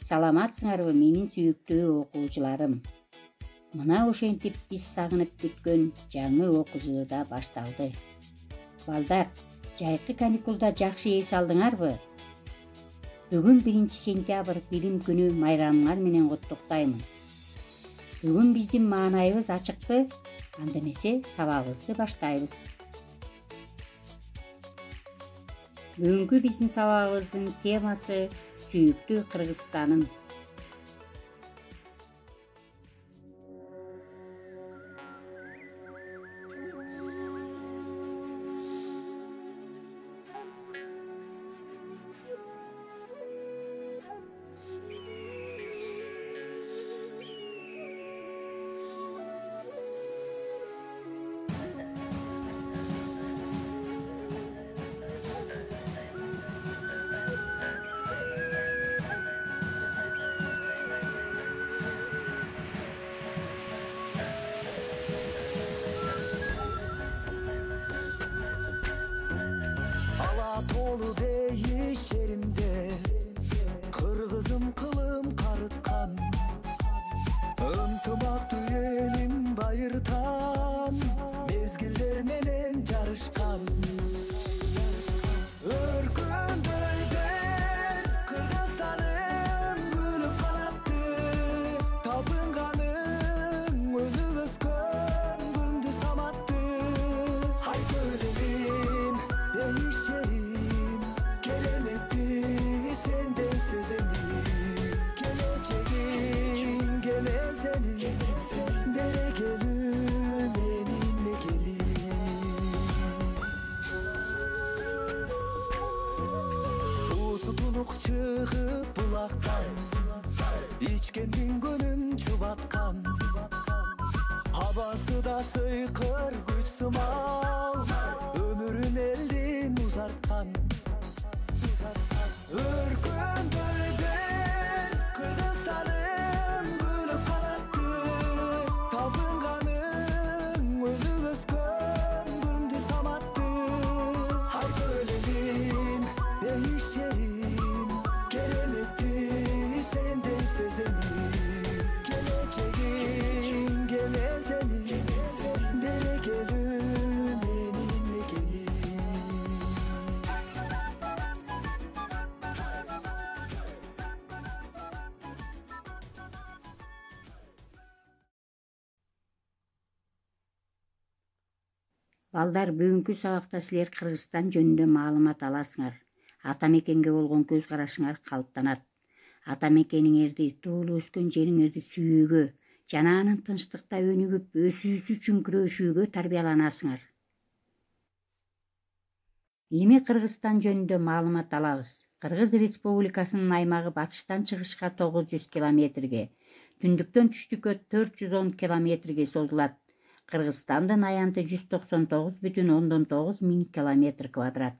Саламатсыңарбы менин сүйүктүү окуучуларым. Мына ошентип биз сагынып күткөн жаңы окуу жылы да башталды. Балдар, жайкы каникулда жакшы эс алдыңарбы? Бүгүн 1 сентябрь билим күнү майрамыңар менен коттуктаймын. Бүгүн биздин маанайыбыз ачыкпы? Анда эмесе сабагыбызды баштайбыз. Бүгүнкү биздин сабагыбыздын темасы сүйүктүү Кыргызстаным. Tolu değiş yerimde Kırgızım kılım karıtkan Intımak düğelim bayırtan Mezgiller menen jarışkan Örkün bölgen Kırgızstanım gülüp kanattı Tapınganım ölüp öskön gündüz samattı Hay görelim değiş yerim Çıkıp bulaktan İçkendin gönüm çubatkan Havası da sıykır güç sımal Ömrün elden uzartkan Örkün bölgen Kırgızstanım gülüp kanattı Tapınganım ölüp öskön gündüz samattı Hay görelim değiş yerim Geleceğin geleceğini Dere gelin benimle gelin Балдар, бүгүнкү сабакта силер Кыргызстан жөнүндө маалымат аласыңар. Ата мекенге болгон көз карашыңар калыптанат. Ата мекениңерди, туулуп өскөн жериңерди сүйүүгө жана анын тынчтыкта өнүгүп өсүүсү үчүн күрөшүүгө тарбияланасыңар. Эми Кыргызстан жөнүндө маалымат алабыз. Кыргыз Республикасынын аймагы батыштан чыгышка 900 километрге, түндүктөн түштүккө 410 километрге созулат. Кыргызстандын аянты 199,9 миң километр квадрат.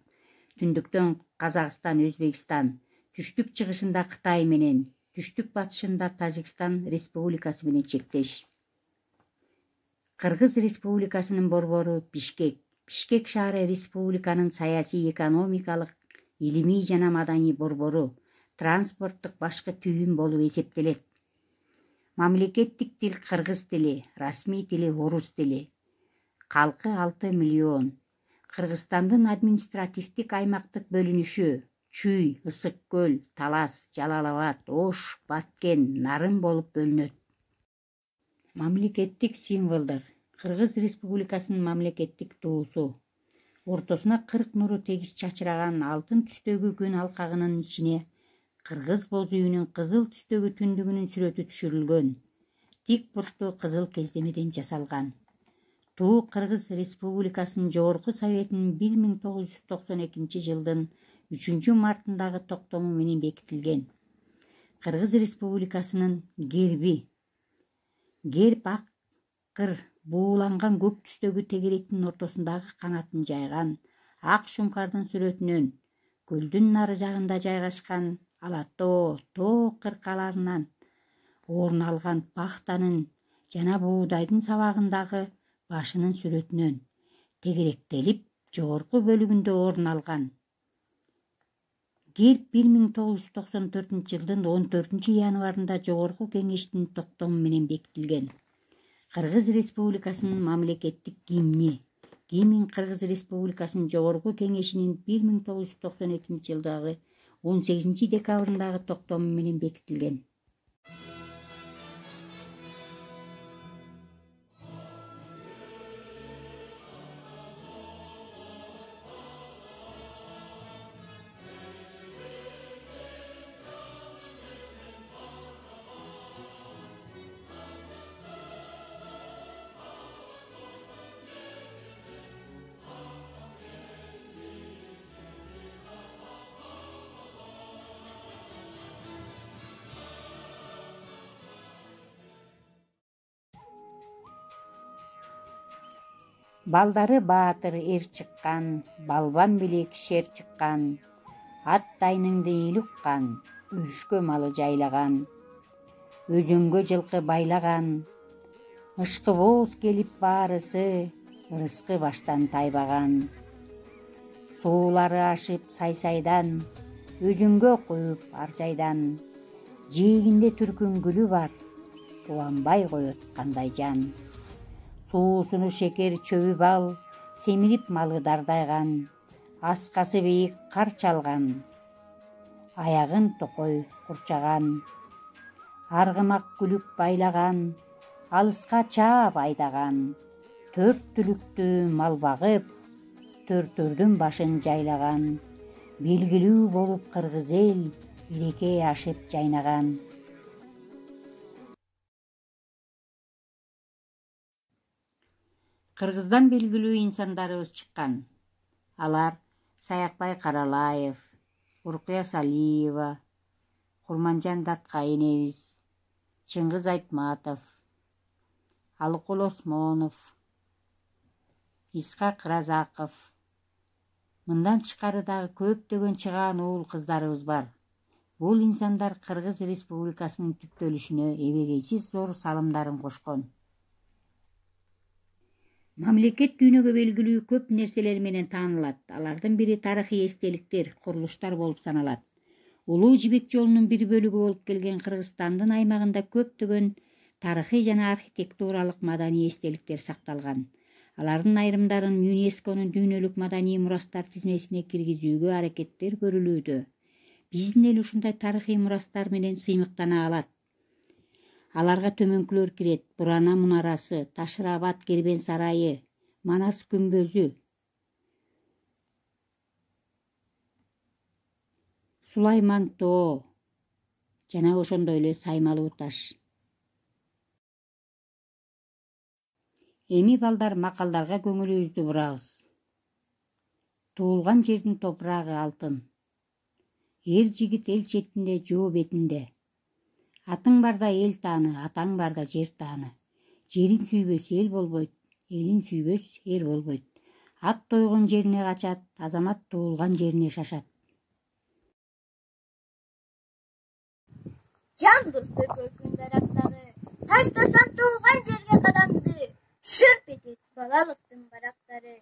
Түндүктөн Казакстан, Өзбекстан, түштүк чыгышында Кытай менен, түштүк батышында Тажикстан Республикасы менен чектеш. Кыргыз Республикасынын борбору Бишкек. Бишкек шаары республиканын саясий, экономикалык, илимий жана маданий борбору, транспорттук башкы түйүн болуп эсептелет. Мамлекеттик тил кыргыз тили, расмий тили орус тили. Калкы 6 миллион. Кыргызстандын административдик аймактык бөлүнүшү Чүй, Ысык көл, Талас, Жалал-Абад, Ош, Баткен, Нарын болуп бөлүнөт. Мамлекеттик символдор. Кыргыз Республикасынын мамлекеттик туусу. Ортосуна 40 нуру тегиз чачыраган алтын түстөгү күн алкагынын ичине кыргыз боз үйүнүн кызыл түстөгү түндүгүнүн сүрөтү түшүрүлгөн. Тик бурчтуу кызыл кездемеден жасалган. Туу Кыргыз Республикасынын Жогорку Советинин 1992 жылдын 3 мартындагы токтому менен бекитилген. Кыргыз Республикасынын герби. Герб ак кыр бууланган көк түстөгү тегеректин ортосундагы канатын жайган ак шуңкардын сүрөтүнөн көлдүн нары жагында жайгашкан Алатоо тоо кыркаларынан орун алган пахтанын жана буудайдын сабагындагы башынын сүрөтүнөн тегеректелип жогорку бөлүгүндө орун алган Герб 1994 жылдын 14 январында Жогорку Кеңештин токтому менен бекитилген. Кыргыз Республикасынын мамлекеттик гимни. Гимн Кыргыз Республикасынын Жогорку Кеңешинин 1992 жылдагы 18 декабрындагы токтому менен бекитилген. Балдары баатыр эр чыккан, балбан белек шер чыккан, ат дайныңды эл уккан, өрүшкө малы жайлаган, өзөнгө жылкы байлаган, ышкы бооз келип баарысы, ырыскы баштан тайбаган. Суулары ашып сай-сайдан, өзөнгө коюп ар жайдан, жээгинде түркүн гүлү бар, кубанбай коет кандай жан. Суусуну шекер чөбү бал, семирип малы дардайган, аскасы бийик кар чалган, аягын токой курчаган, аргымак күлүк байлаган, алыска чаап айдаган, төрт түлүктү мал багып, төртөрдүн башын жайлаган, белгилүү болуп кыргыз эл, билекей ашып жайнаган. Кыргыздан белгилүү инсандарыбыз чыккан. Алар Саякбай Каралаев, Уркуя Салиева, Курманжан Датка энебиз, Чыңгыз Айтматов, Алыкул Осмонов, Исхак Разаков. Мындан тышкары дагы көптөгөн чыгаан уул кыздарыбыз бар. Бул инсандар Кыргыз Республикасынын түптөлүшүнө эбегейсиз зор салымдарын кошкон. Мамлекет дүйнөгө белгилүү көп нерселер менен таанылат. Алардын бири тарыхый эстеликтер, курулуштар болуп саналат. Улуу Жибек жолунун бир бөлүгү болуп келген Кыргызстандын аймагында көптөгөн тарыхый жана архитектуралык маданий эстеликтер сакталган. Алардын айрымдарын ЮНЕСКОнун дүйнөлүк маданий мурастар тизмесине киргизүүгө аракеттер көрүлүүдө. Биздин эл ушундай тарыхый мурастар менен сыймыктана алат. Аларга төмөнкүлөр кирет: Бурана мунарасы, Ташырабад Кербен сарайы, Манас күмбөзү, Сулайман тоо жана ошондой эле Саймалуу таш. Эми балдар макалдарга көңүлүбүздү бурабыз. Туулган жердин топурагы алтын. Эр жигит эл четинде, жоо бетинде. Атың барда эл тааны, атаң барда жер тааны. Жерин сүйбөс эл болбойт, элин сүйбөс эр болбойт. Ат тойгон жерине качат, азамат туулган жерине шашат. Жан достой көркүн дарактагы, таштасам туулган жерге кадамды, шырп этет балалыктын барактары.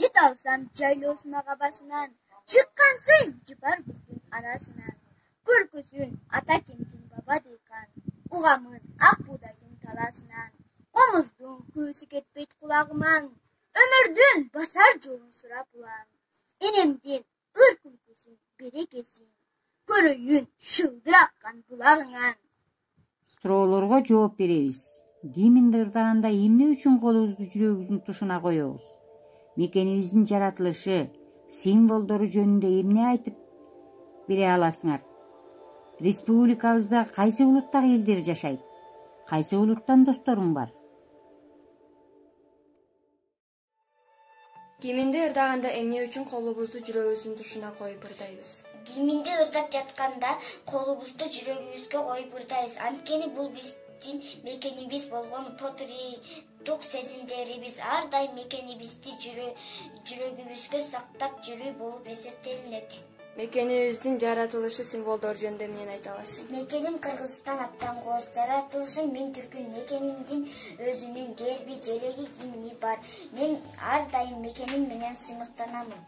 Жит алсам жайлоосуна кабасынан, чыккансың жыпар бүттүн арасынан. Көркөсүн ата кемдин баба дейкан, угамын ак буудайдын таласынан. Комуздун көөсү кетпейт кулагыман, өмүрдүн басар жолун сурап улам. Энемдин ыр күлкүсүн берекесин, көрөйүн шылдыр аккан булагыңан. Суроолорго жооп беребиз. Гимнди ырдаганда эмне үчүн колубузду жүрөгүбүздүн тушуна коебуз? Мекенибиздин жаратылышы, символдору жөнүндө эмне айтып бере аласыңар? Республикабызда кайсы улуттагы элдер жашайт? Кайсы улуттан досторуң бар? Гимнди ырдаганда эмне үчүн колубузду жүрөгүбүздүн тушуна коюп ырдайбыз? Гимнди ырдап жатканда колубузду жүрөгүбүзгө коюп ырдайбыз. Анткени бул биздин мекенибиз болгон патриоттук сезимдерибиз ар дайым мекенибизди жүрөгүбүзгө сактап жүрүү болуп эсептелинет. Мекенибиздин жаратылышы символдору жөнүндө эмнени айта аласың? Мекеним Кыргызстан аттан кооз, жаратылышым мен түркүн. Мекенимдин өзүнүн герби, желеги, гимни бар. Мен ар дайым мекеним менен сыймыктанамын.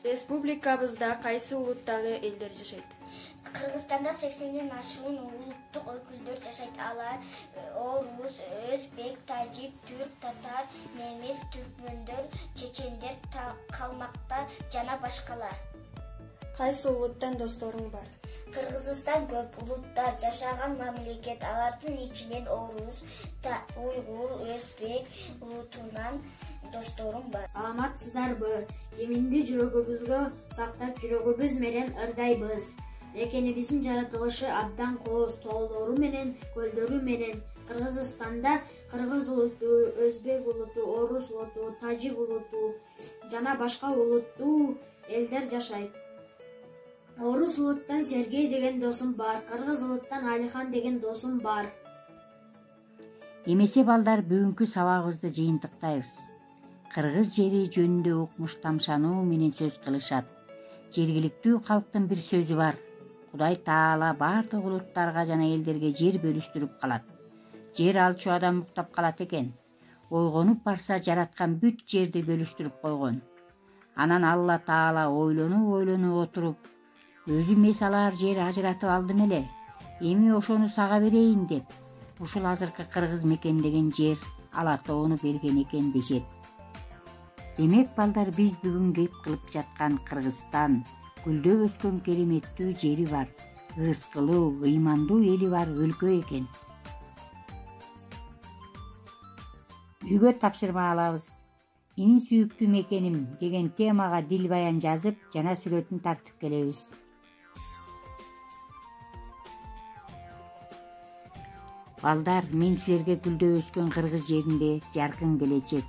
Республикабызда кайсы улуттагы элдер жашайт? Кыргызстанда 80ден ашуун улуттук өкүлдөр жашайт. Алар орус, өзбек, тажик, түрк, татар, немис, түркмөндөр, чечендер, калмактар жана башкалар. Кайсы улуттан досторуң бар? Кыргызстан көп улуттар жашаган мамлекет. Алардын ичинен орус, уйгур, өзбек улутунан досторум бар. Саламатсыздарбы? Эминди жүрөгүбүзгө сактап жүрөгүбүз менен ырдайбыз. Мекенибиздин жаратылышы абдан кооз тоолору менен, көлдөрү менен. Кыргызстанда кыргыз улуту, өзбек улуту, орус улуту, тажик улуту жана башка улуттуу элдер жашайт. Орус улуттан Сергей деген досум бар, кыргыз улуттан Алихан деген досум бар. Эмесе балдар, бүгүнкү сабагыбызды жыйынтыктайбыз. Кыргыз жери жөнүндө укмуш тамшануу менен сөз кылышат. Жергиликтүү калктын бир сөзү бар. Кудай Таала бардык улуттарга жана элдерге жер бөлүштүрүп калат. Жер алчу адам уктап калат экен. Ойгонуп барса, жараткан бүт жерди бөлүштүрүп койгон. Анан Алла Таала ойлонуп отуруп, өзүм эс алар жер ажыратып алдым эле. Эми ошону сага берейин деп, ушул азыркы кыргыз мекендеген жер Ала тоону берген экен дешет. Демек балдар, биз бүгүн кеп кылып жаткан Кыргызстан гүлдөп өскөн кереметтүү жери бар, ырыскылуу, ыймандуу эли бар өлкө экен. Үйгө тапшырма алабыз. Менин сүйүктүү мекеним деген темага дил баян жазып, жана сүрөтүн тартып келебиз. Балдар, мен силерге гүлдөп өскөн кыргыз жеринде жаркын келечек,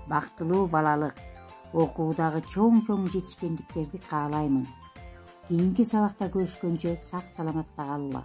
бактылуу балалык, окуудагы чоң жетишкендиктерди каалаймын. Кийинки сабакта көрүшкөнчө сак саламатта калгыла.